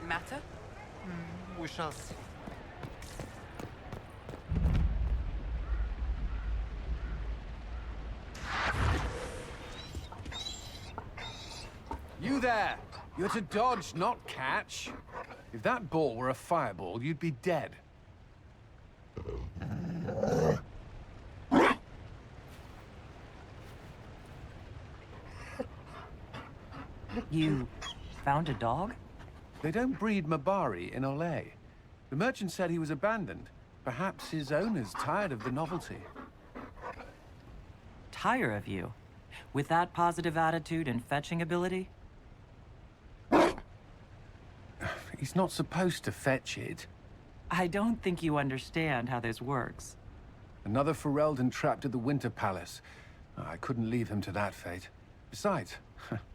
matter? We shall see. You there! You're to dodge, not catch. If that ball were a fireball, you'd be dead. You found a dog? They don't breed Mabari in Olay. The merchant said he was abandoned. Perhaps his owner's tired of the novelty. Tire of you? With that positive attitude and fetching ability? He's not supposed to fetch it. I don't think you understand how this works. Another Ferelden trapped at the Winter Palace. I couldn't leave him to that fate. Besides,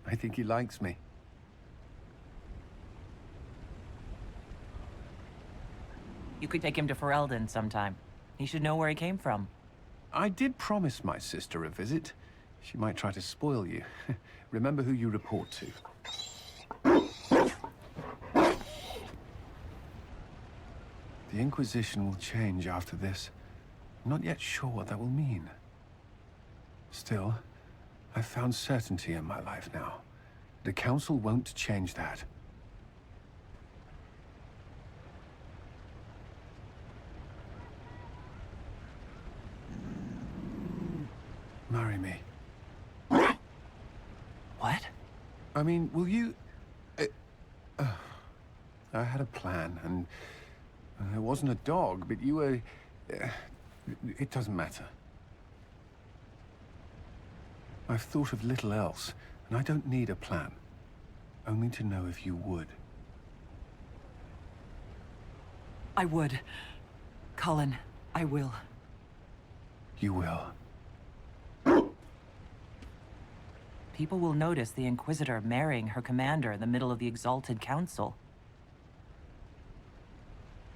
I think he likes me. You could take him to Ferelden sometime. He should know where he came from. I did promise my sister a visit. She might try to spoil you. Remember who you report to. The Inquisition will change after this. I'm not yet sure what that will mean. Still, I've found certainty in my life now. The Council won't change that. Marry me. What? I mean, will you... I had a plan, and it wasn't a dog, but you were... it doesn't matter. I've thought of little else, and I don't need a plan. Only to know if you would. I would. Cullen, I will. You will. People will notice the Inquisitor marrying her commander in the middle of the Exalted Council.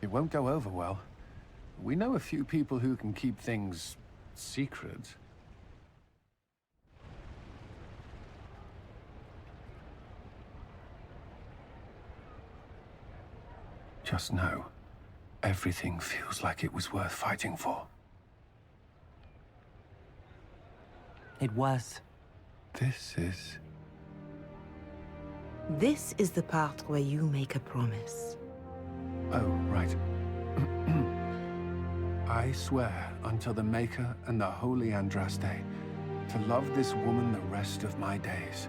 It won't go over well. We know a few people who can keep things secret. Just know, everything feels like it was worth fighting for. It was. This is the part where you make a promise. Oh, right. I swear until the Maker and the Holy Andraste to love this woman the rest of my days.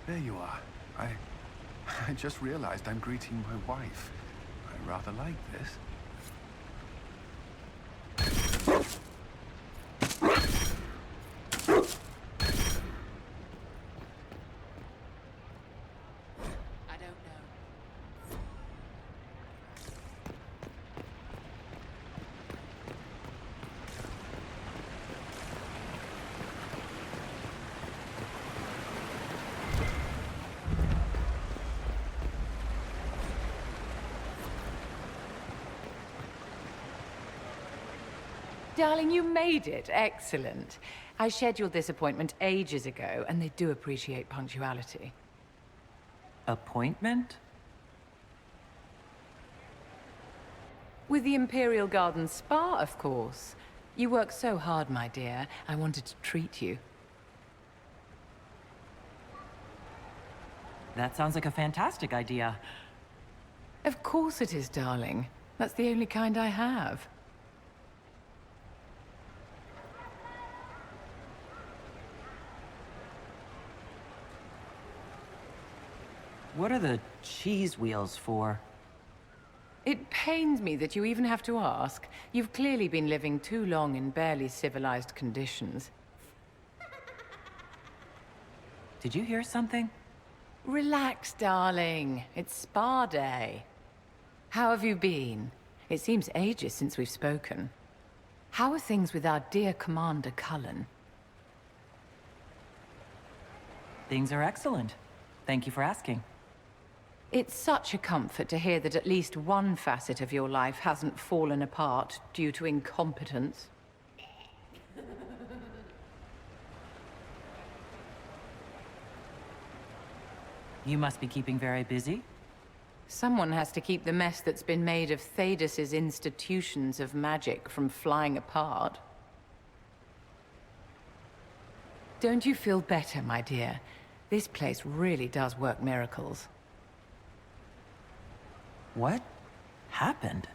There you are. I just realized I'm greeting my wife. I rather like this. I don't know. Darling, you made it. Excellent. I scheduled this appointment ages ago, and they do appreciate punctuality. Appointment? With the Imperial Garden Spa, of course. You work so hard, my dear. I wanted to treat you. That sounds like a fantastic idea. Of course it is, darling. That's the only kind I have. What are the cheese wheels for? It pains me that you even have to ask. You've clearly been living too long in barely civilized conditions. Did you hear something? Relax, darling. It's spa day. How have you been? It seems ages since we've spoken. How are things with our dear Commander Cullen? Things are excellent. Thank you for asking. It's such a comfort to hear that at least one facet of your life hasn't fallen apart due to incompetence. You must be keeping very busy. Someone has to keep the mess that's been made of Thaddeus's institutions of magic from flying apart. Don't you feel better, my dear? This place really does work miracles. What happened?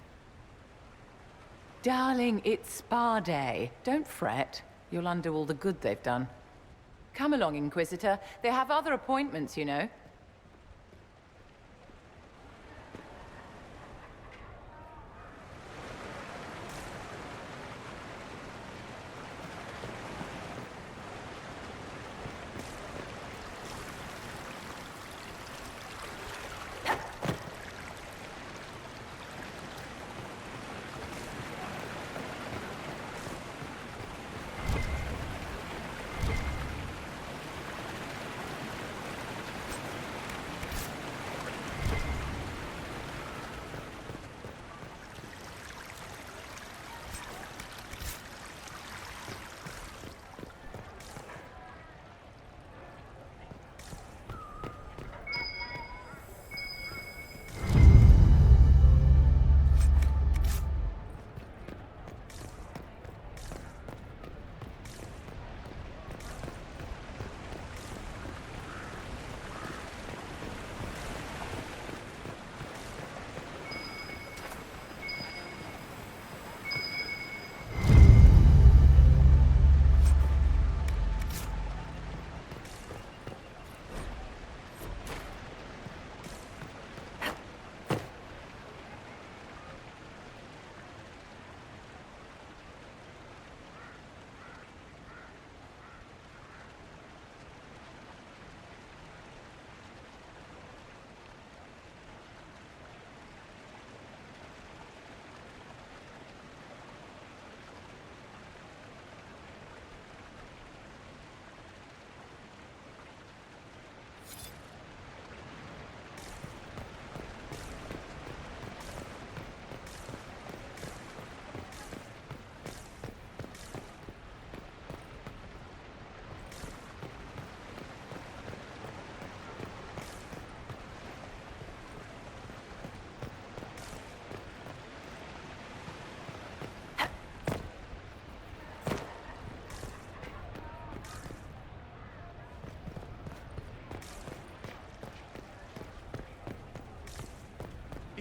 Darling, it's spa day. Don't fret. You'll undo all the good they've done. Come along, Inquisitor. They have other appointments, you know.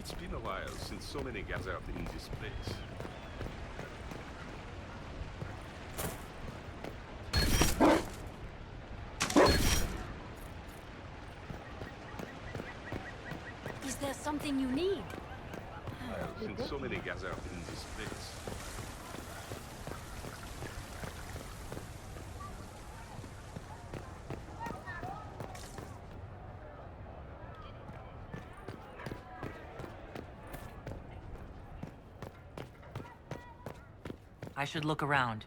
It's been a while since so many gathered in this place. Is there something you need? Since so many gathered in this place. I should look around.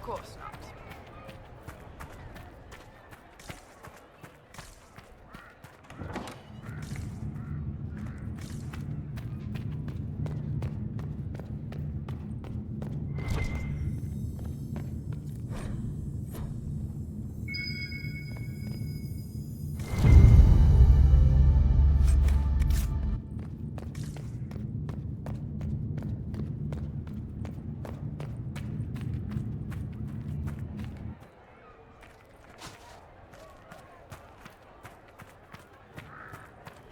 course not.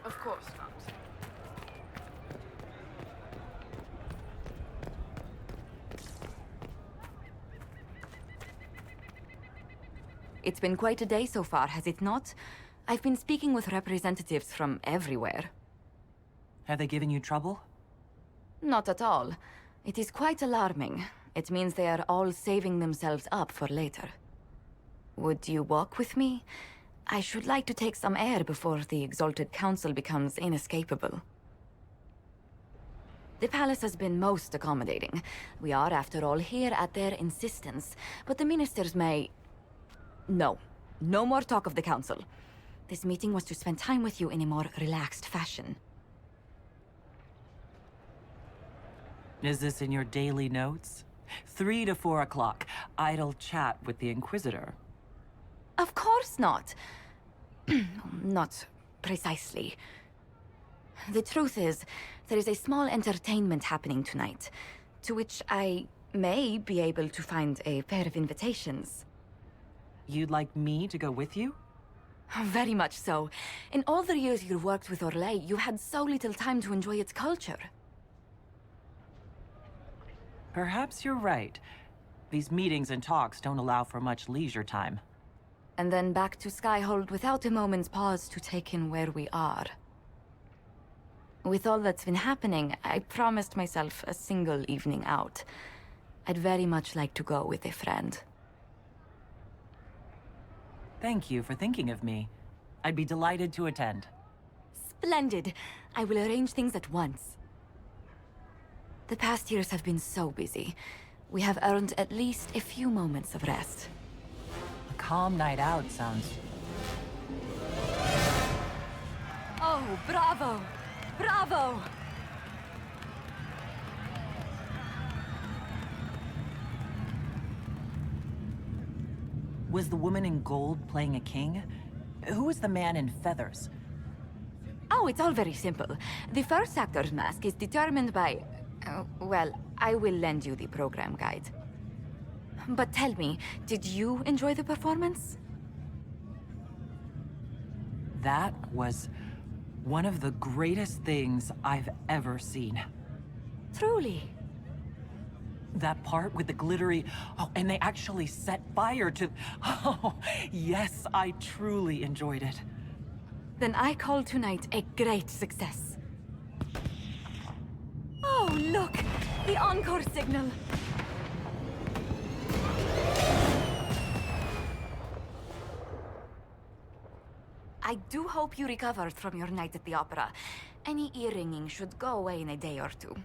Of course not. It's been quite a day so far, has it not? I've been speaking with representatives from everywhere. Have they given you trouble? Not at all. It is quite alarming. It means they are all saving themselves up for later. Would you walk with me? I should like to take some air before the Exalted Council becomes inescapable. The palace has been most accommodating. We are, after all, here at their insistence, but the ministers may... No. No more talk of the council. This meeting was to spend time with you in a more relaxed fashion. Is this in your daily notes? 3 to 4 o'clock. Idle chat with the Inquisitor. Of course not. Not precisely. The truth is, there is a small entertainment happening tonight, to which I may be able to find a pair of invitations. You'd like me to go with you? Very much so. In all the years you worked with Orlais, you had so little time to enjoy its culture. Perhaps you're right. These meetings and talks don't allow for much leisure time. And then back to Skyhold without a moment's pause to take in where we are. With all that's been happening, I promised myself a single evening out. I'd very much like to go with a friend. Thank you for thinking of me. I'd be delighted to attend. Splendid! I will arrange things at once. The past years have been so busy. We have earned at least a few moments of rest. A calm night out sounds... Oh, bravo! Bravo! Was the woman in gold playing a king? Who was the man in feathers? Oh, it's all very simple. The first actor's mask is determined by... well, I will lend you the program guide. But tell me, did you enjoy the performance? That was one of the greatest things I've ever seen. Truly. That part with the glittery... Oh, and they actually set fire to... Oh, yes, I truly enjoyed it. Then I call tonight a great success. Oh, look! The encore signal! I do hope you recovered from your night at the opera. Any ear-ringing should go away in a day or two.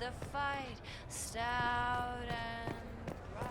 the fight, stout and bright.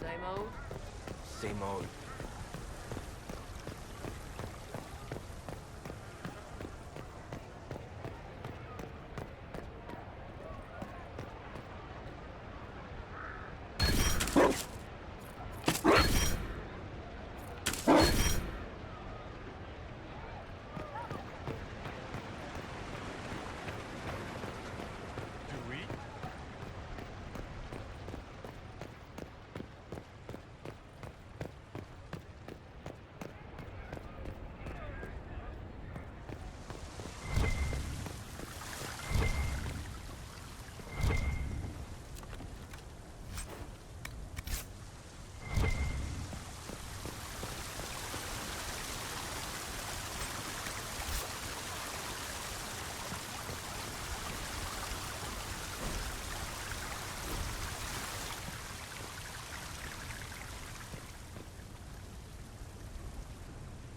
Same old? Same old.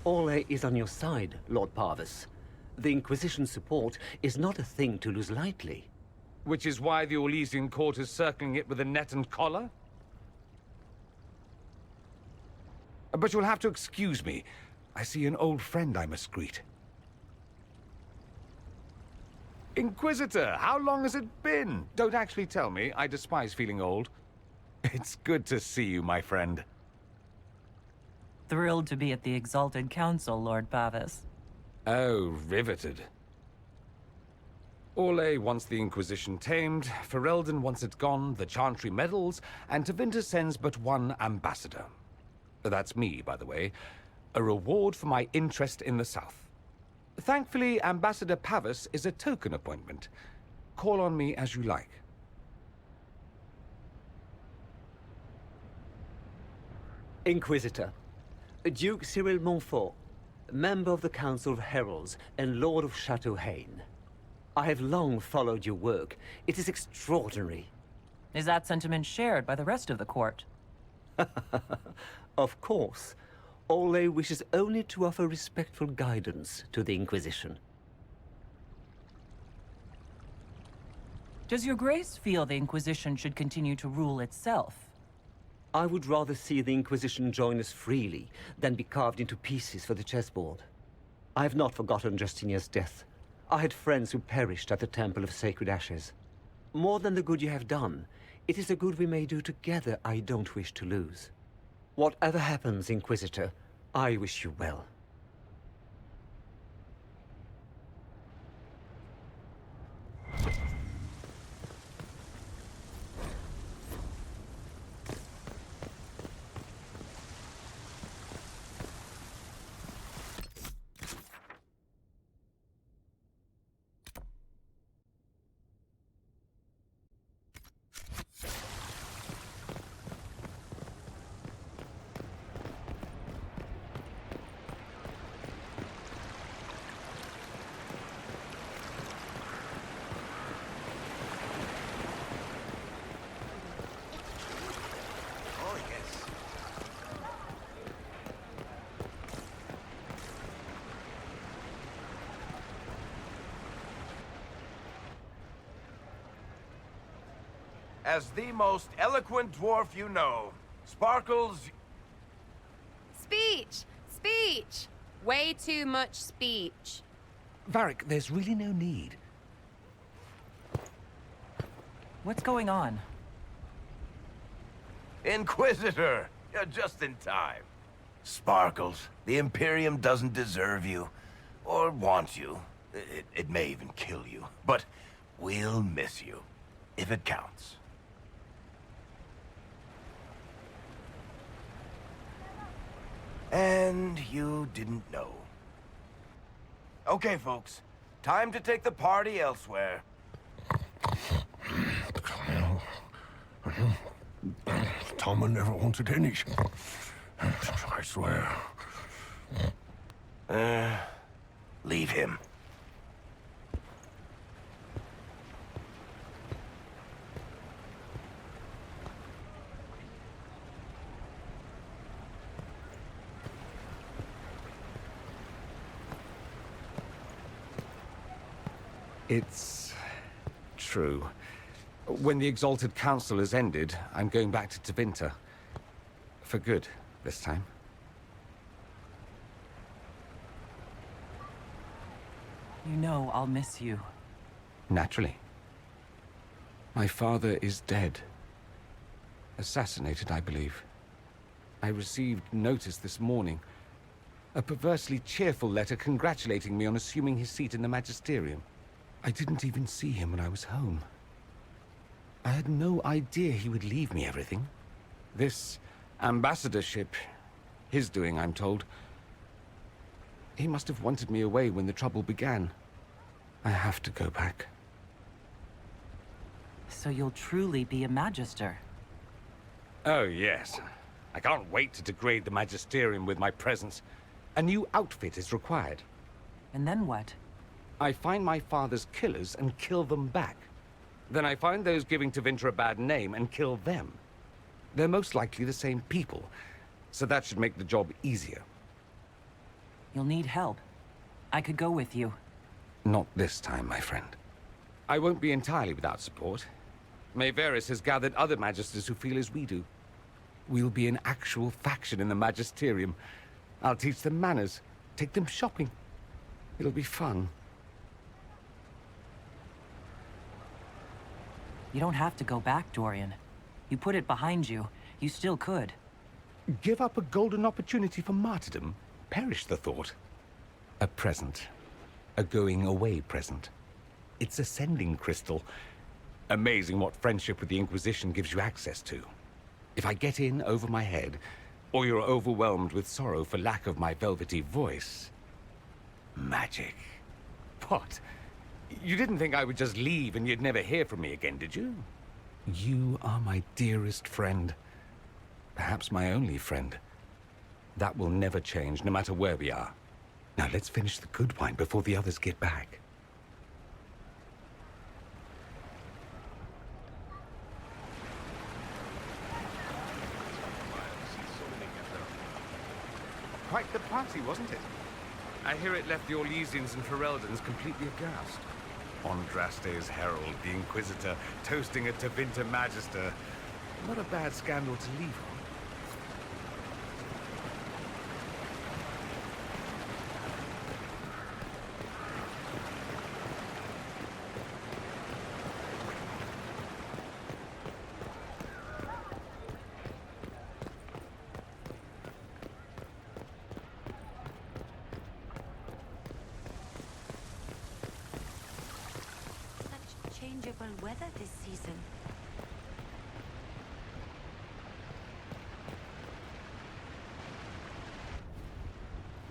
Orlais is on your side, Lord Parvis. The Inquisition's support is not a thing to lose lightly. Which is why the Orlesian court is circling it with a net and collar? But you'll have to excuse me. I see an old friend I must greet. Inquisitor, how long has it been? Don't actually tell me. I despise feeling old. It's good to see you, my friend. Thrilled to be at the Exalted Council, Lord Pavis. Oh, riveted. Orlais wants the Inquisition tamed, Ferelden wants it gone, the Chantry meddles, and Tevinter sends but one ambassador. That's me, by the way. A reward for my interest in the South. Thankfully, Ambassador Pavis is a token appointment. Call on me as you like. Inquisitor, Duke Cyril Montfort, member of the Council of Heralds and Lord of Chateau Haine. I have long followed your work. It is extraordinary. Is that sentiment shared by the rest of the court? Of course. Orlais wishes only to offer respectful guidance to the Inquisition. Does your grace feel the Inquisition should continue to rule itself? I would rather see the Inquisition join us freely than be carved into pieces for the chessboard. I have not forgotten Justinia's death. I had friends who perished at the Temple of Sacred Ashes. More than the good you have done, it is the good we may do together I don't wish to lose. Whatever happens, Inquisitor, I wish you well. as the most eloquent dwarf you know. Sparkles... Speech! Speech! Way too much speech. Varric, there's really no need. What's going on? Inquisitor! You're just in time. Sparkles, the Imperium doesn't deserve you. Or want you. It may even kill you. But we'll miss you. If it counts. And you didn't know. Okay, folks. Time to take the party elsewhere. Tama never wanted any. I swear. Leave him. It's true. When the Exalted Council has ended, I'm going back to Tevinter. For good, this time. You know I'll miss you. Naturally. My father is dead. Assassinated, I believe. I received notice this morning. A perversely cheerful letter congratulating me on assuming his seat in the Magisterium. I didn't even see him when I was home. I had no idea he would leave me everything. This ambassadorship, his doing, I'm told. He must have wanted me away when the trouble began. I have to go back. So you'll truly be a Magister. Oh, yes. I can't wait to degrade the Magisterium with my presence. A new outfit is required. And then what? I find my father's killers and kill them back. Then I find those giving Tevinter a bad name and kill them. They're most likely the same people, so that should make the job easier. You'll need help. I could go with you. Not this time, my friend. I won't be entirely without support. Maeveris has gathered other Magisters who feel as we do. We'll be an actual faction in the Magisterium. I'll teach them manners, take them shopping. It'll be fun. You don't have to go back, Dorian. You put it behind you. You still could. Give up a golden opportunity for martyrdom? Perish the thought. A present. A going-away present. It's a sending crystal. Amazing what friendship with the Inquisition gives you access to. If I get in over my head, or you're overwhelmed with sorrow for lack of my velvety voice... Magic. What? You didn't think I would just leave and you'd never hear from me again, did you? You are my dearest friend. Perhaps my only friend. That will never change, no matter where we are. Now let's finish the good wine before the others get back. Quite the party, wasn't it? I hear it left the Orlesians and Fereldans completely aghast. Andraste's herald, the Inquisitor, toasting a Tevinter Magister. Not a bad scandal to leave on. Changeable weather this season.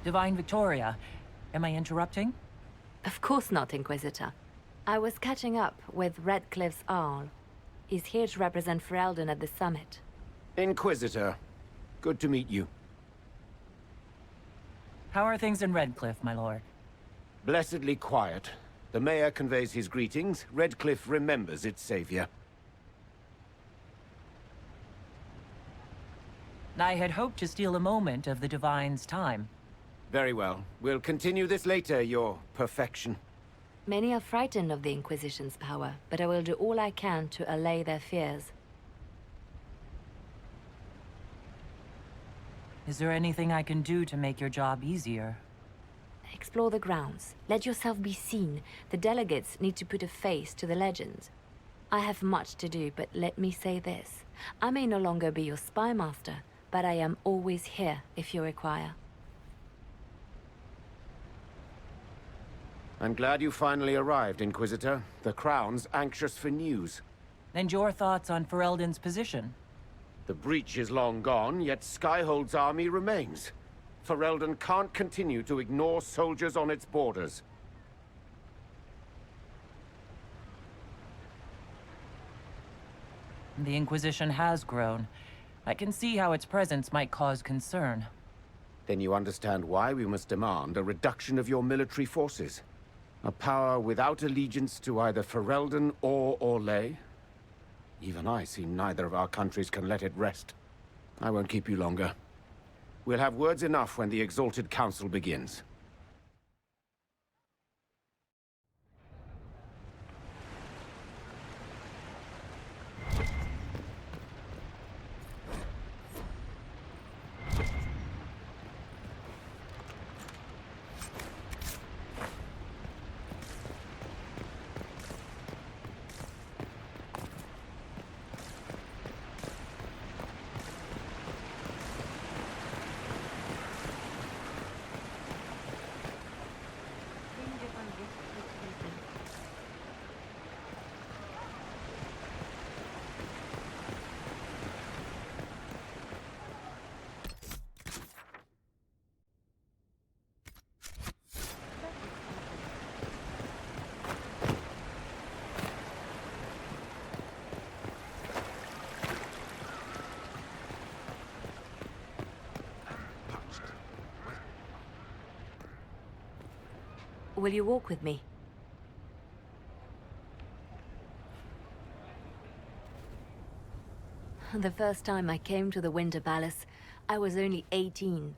Divine Victoria, am I interrupting? Of course not, Inquisitor. I was catching up with Redcliffe's Arl. He's here to represent Ferelden at the summit. Inquisitor, good to meet you. How are things in Redcliffe, my lord? Blessedly quiet. The mayor conveys his greetings. Redcliffe remembers its savior. I had hoped to steal a moment of the Divine's time. Very well. We'll continue this later, your perfection. Many are frightened of the Inquisition's power, but I will do all I can to allay their fears. Is there anything I can do to make your job easier? Explore the grounds. Let yourself be seen. The delegates need to put a face to the legend. I have much to do, but let me say this. I may no longer be your spy master, but I am always here if you require. I'm glad you finally arrived, Inquisitor. The Crown's anxious for news. And your thoughts on Ferelden's position? The breach is long gone, yet Skyhold's army remains. Ferelden can't continue to ignore soldiers on its borders. The Inquisition has grown. I can see how its presence might cause concern. Then you understand why we must demand a reduction of your military forces. A power without allegiance to either Ferelden or Orlais? Even I see neither of our countries can let it rest. I won't keep you longer. We'll have words enough when the Exalted Council begins. Will you walk with me? The first time I came to the Winter Palace, I was only 18.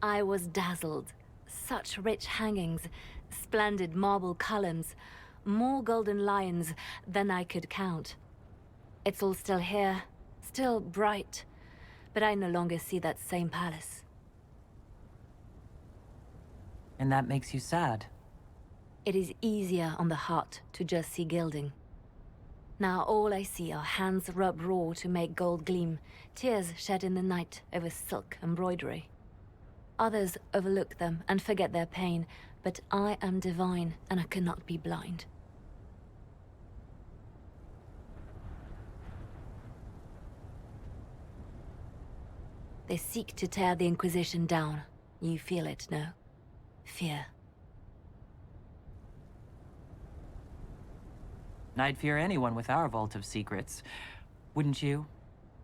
I was dazzled. Such rich hangings, splendid marble columns, more golden lions than I could count. It's all still here, still bright, but I no longer see that same palace. And that makes you sad. It is easier on the heart to just see gilding. Now all I see are hands rubbed raw to make gold gleam, tears shed in the night over silk embroidery. Others overlook them and forget their pain, but I am divine and I cannot be blind. They seek to tear the Inquisition down. You feel it, no? Fear. I'd fear anyone with our vault of secrets. Wouldn't you?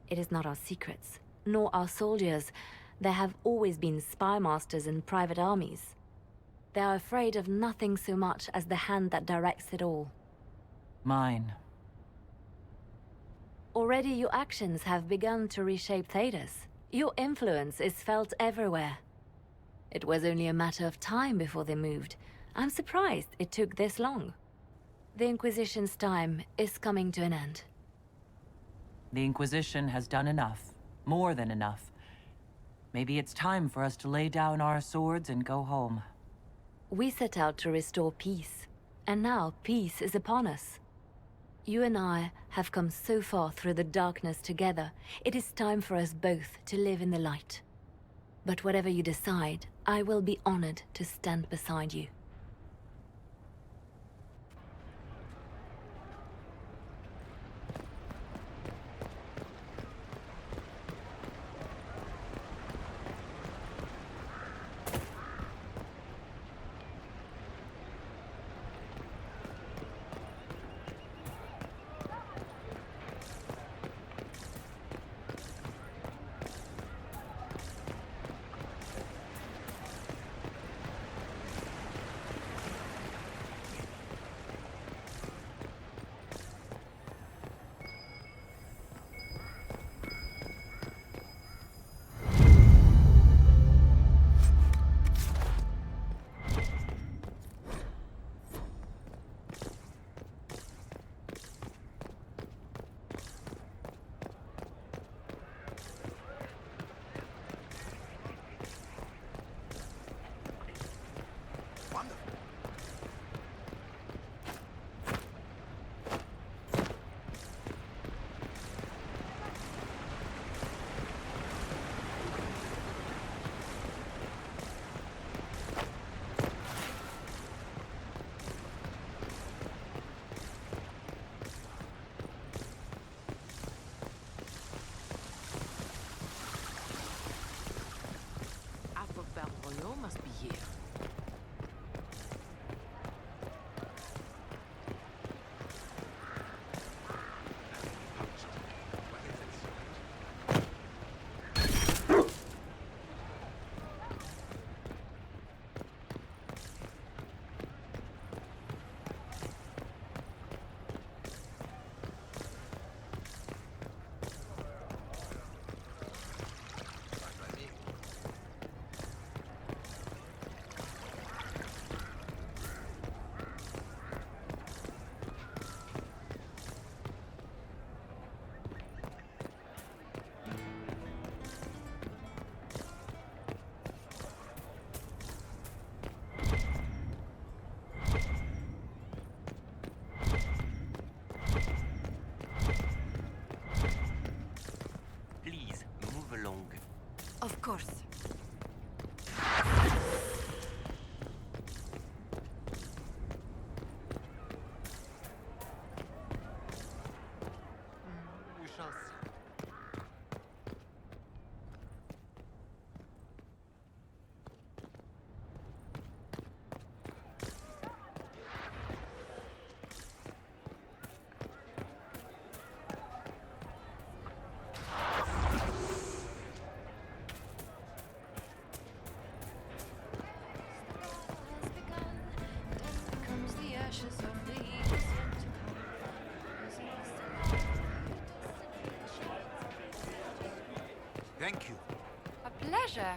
It is not our secrets, nor our soldiers. There have always been spy masters and private armies. They are afraid of nothing so much as the hand that directs it all. Mine. Already your actions have begun to reshape Thedas. Your influence is felt everywhere. It was only a matter of time before they moved. I'm surprised it took this long. The Inquisition's time is coming to an end. The Inquisition has done enough. More than enough. Maybe it's time for us to lay down our swords and go home. We set out to restore peace, and now peace is upon us. You and I have come so far through the darkness together. It is time for us both to live in the light. But whatever you decide, I will be honored to stand beside you. must be you. Please, move along. Of course. We shall see. Has begun. Death becomes the ashes of the years yet to come. Thank you. A pleasure.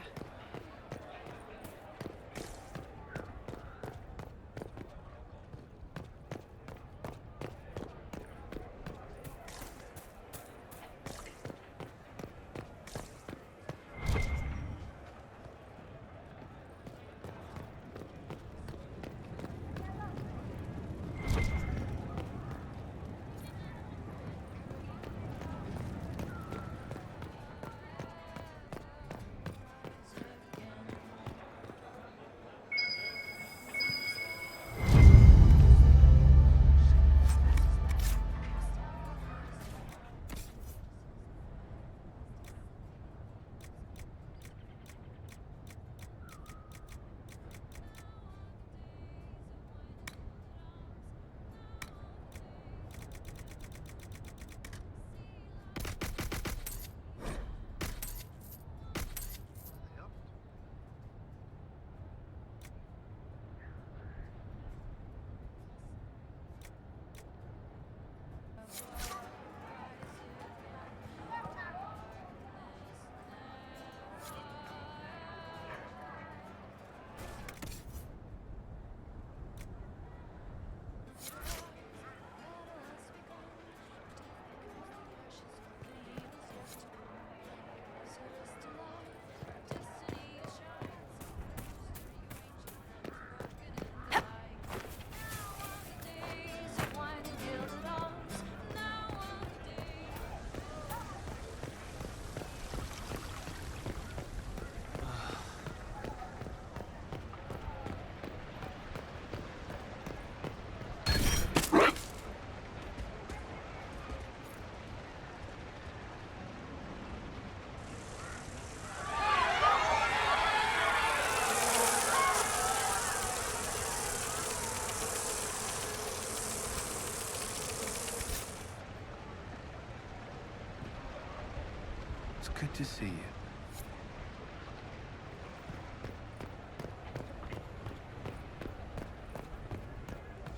It's good to see you.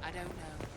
I don't know.